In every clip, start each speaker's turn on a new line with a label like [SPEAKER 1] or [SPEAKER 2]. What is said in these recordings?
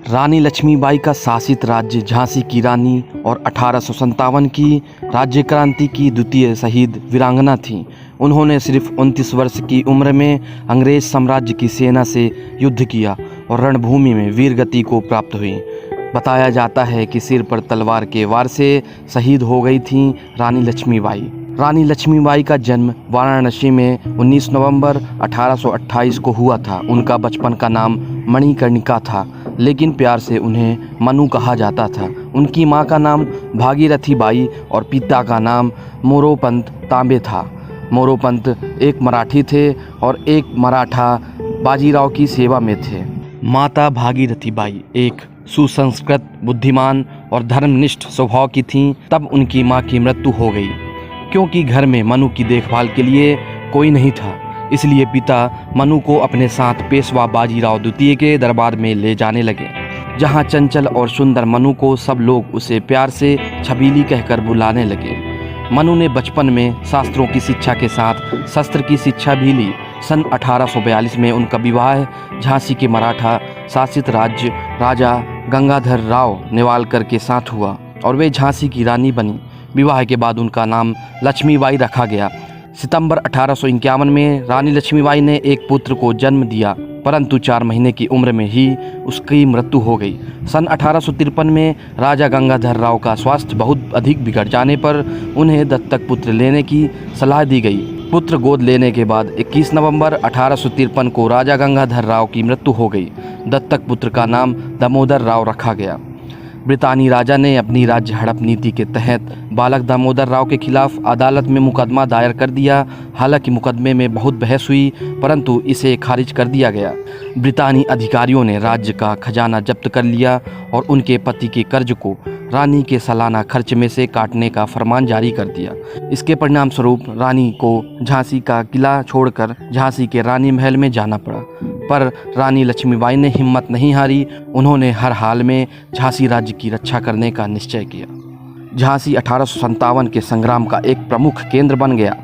[SPEAKER 1] रानी लक्ष्मीबाई का शासित राज्य झांसी की रानी और 1857 की राज्य क्रांति की द्वितीय शहीद वीरांगना थीं। उन्होंने सिर्फ 29 वर्ष की उम्र में अंग्रेज साम्राज्य की सेना से युद्ध किया और रणभूमि में वीर गति को प्राप्त हुई। बताया जाता है कि सिर पर तलवार के वार से शहीद हो गई थीं रानी लक्ष्मीबाई। रानी लक्ष्मीबाई का जन्म वाराणसी में 19 नवंबर 1828 को हुआ था। उनका बचपन का नाम मणिकर्णिका था, लेकिन प्यार से उन्हें मनु कहा जाता था। उनकी मां का नाम भागीरथी बाई और पिता का नाम मोरोपंत तांबे था। मोरोपंत एक मराठी थे और एक मराठा बाजीराव की सेवा में थे। माता भागीरथी बाई एक सुसंस्कृत, बुद्धिमान और धर्मनिष्ठ स्वभाव की थीं। तब उनकी मां की मृत्यु हो गई, क्योंकि घर में मनु की देखभाल के लिए कोई नहीं था। इसलिए पिता मनु को अपने साथ पेशवा बाजीराव द्वितीय के दरबार में ले जाने लगे, जहां चंचल और सुंदर मनु को सब लोग उसे प्यार से छबीली कहकर बुलाने लगे। मनु ने बचपन में शास्त्रों की शिक्षा के साथ शस्त्र की शिक्षा भी ली। सन 1842 में उनका विवाह झांसी के मराठा शासित राज्य राजा गंगाधर राव नेवालकर के साथ हुआ और वे झांसी की रानी बनी। विवाह के बाद उनका नाम लक्ष्मीबाई रखा गया। सितंबर 1851 में रानी लक्ष्मीबाई ने एक पुत्र को जन्म दिया, परंतु 4 महीने की उम्र में ही उसकी मृत्यु हो गई। सन 1853 में राजा गंगाधर राव का स्वास्थ्य बहुत अधिक बिगड़ जाने पर उन्हें दत्तक पुत्र लेने की सलाह दी गई। पुत्र गोद लेने के बाद 21 नवंबर 1853 को राजा गंगाधर राव की मृत्यु हो गई। दत्तक पुत्र का नाम दामोदर राव रखा गया। ब्रितानी राजा ने अपनी राज्य हड़प नीति के तहत बालक दामोदर राव के खिलाफ अदालत में मुकदमा दायर कर दिया। हालांकि मुकदमे में बहुत बहस हुई, परंतु इसे खारिज कर दिया गया। ब्रितानी अधिकारियों ने राज्य का खजाना जब्त कर लिया और उनके पति के कर्ज को रानी के सालाना खर्च में से काटने का फरमान जारी कर दिया। इसके परिणाम स्वरूप रानी को झांसी का किला छोड़कर झांसी के रानी महल में जाना पड़ा। पर रानी लक्ष्मीबाई ने हिम्मत नहीं हारी। उन्होंने हर हाल में झांसी राज्य की रक्षा करने का निश्चय किया। झांसी 1857 के संग्राम का एक प्रमुख केंद्र बन गया,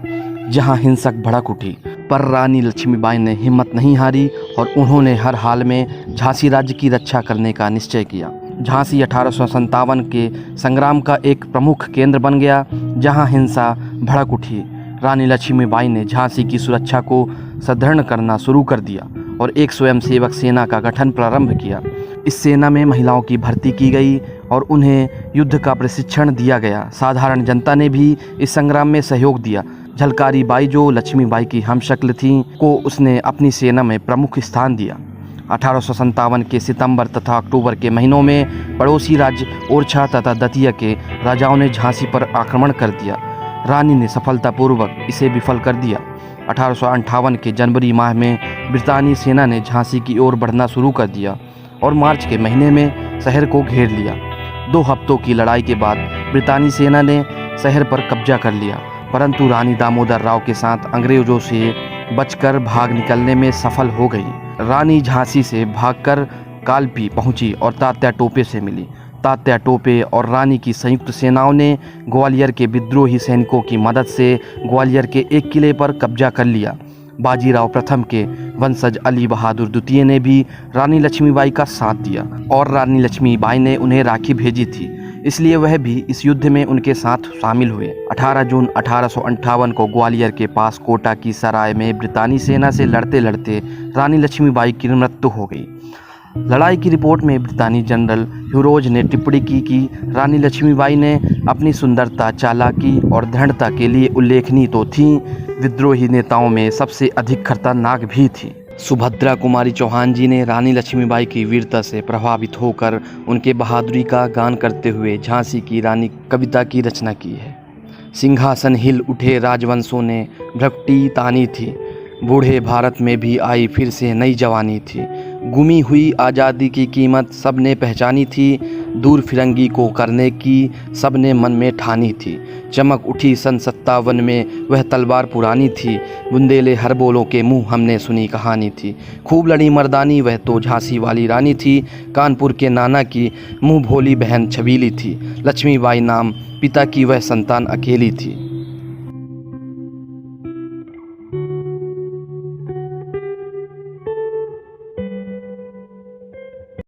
[SPEAKER 1] जहां हिंसक भड़क उठी। पर रानी लक्ष्मीबाई ने हिम्मत नहीं हारी और उन्होंने हर हाल में झांसी राज्य की रक्षा करने का निश्चय किया। झांसी 1857 के संग्राम का एक प्रमुख केंद्र बन गया, जहां हिंसा भड़क उठी। रानी लक्ष्मीबाई ने झांसी की सुरक्षा को सुदृढ़ करना शुरू कर दिया और एक स्वयंसेवक सेना का गठन प्रारंभ किया। इस सेना में महिलाओं की भर्ती की गई और उन्हें युद्ध का प्रशिक्षण दिया गया। साधारण जनता ने भी इस संग्राम में सहयोग दिया। झलकारी बाई, जो लक्ष्मीबाई की हमशक्ल थीं, को उसने अपनी सेना में प्रमुख स्थान दिया। 1857 के सितंबर तथा अक्टूबर के महीनों में पड़ोसी राज्य ओरछा तथा दतिया के राजाओं ने झांसी पर आक्रमण कर दिया। रानी ने सफलतापूर्वक इसे विफल कर दिया। 1858 के जनवरी माह में ब्रितानी सेना ने झांसी की ओर बढ़ना शुरू कर दिया और मार्च के महीने में शहर को घेर लिया। 2 हफ्तों की लड़ाई के बाद ब्रितानी सेना ने शहर पर कब्जा कर लिया, परंतु रानी दामोदर राव के साथ अंग्रेजों से बचकर भाग निकलने में सफल हो गई। रानी झांसी से भागकर कालपी पहुंची और तात्या टोपे से मिली। तात्या टोपे और रानी की संयुक्त सेनाओं ने ग्वालियर के विद्रोही सैनिकों की मदद से ग्वालियर के एक किले पर कब्जा कर लिया। बाजीराव प्रथम के वंशज अली बहादुर द्वितीय ने भी रानी लक्ष्मीबाई का साथ दिया और रानी लक्ष्मीबाई ने उन्हें राखी भेजी थी, इसलिए वह भी इस युद्ध में उनके साथ शामिल हुए। 18 जून 1858 को ग्वालियर के पास कोटा की सराय में ब्रितानी सेना से लड़ते लड़ते रानी लक्ष्मीबाई की मृत्यु हो गई। लड़ाई की रिपोर्ट में ब्रितानी जनरल ह्यूरोज ने टिप्पणी की कि रानी लक्ष्मीबाई ने अपनी सुंदरता, चालाकी और दृढ़ता के लिए उल्लेखनीय तो थीं, विद्रोही नेताओं में सबसे अधिक खतरनाक भी थी। सुभद्रा कुमारी चौहान जी ने रानी लक्ष्मीबाई की वीरता से प्रभावित होकर उनके बहादुरी का गान करते हुए झांसी की रानी कविता की रचना की है। सिंहासन हिल उठे राजवंशों ने भ्रकुटी तानी थी, बूढ़े भारत में भी आई फिर से नई जवानी थी। गुमी हुई आज़ादी की कीमत सबने पहचानी थी, दूर फिरंगी को करने की सबने मन में ठानी थी। चमक उठी सन 57 में वह तलवार पुरानी थी, बुंदेले हर बोलों के मुँह हमने सुनी कहानी थी। खूब लड़ी मर्दानी वह तो झांसी वाली रानी थी, कानपुर के नाना की मुँह भोली बहन छबीली थी। लक्ष्मीबाई नाम पिता की वह संतान अकेली थी।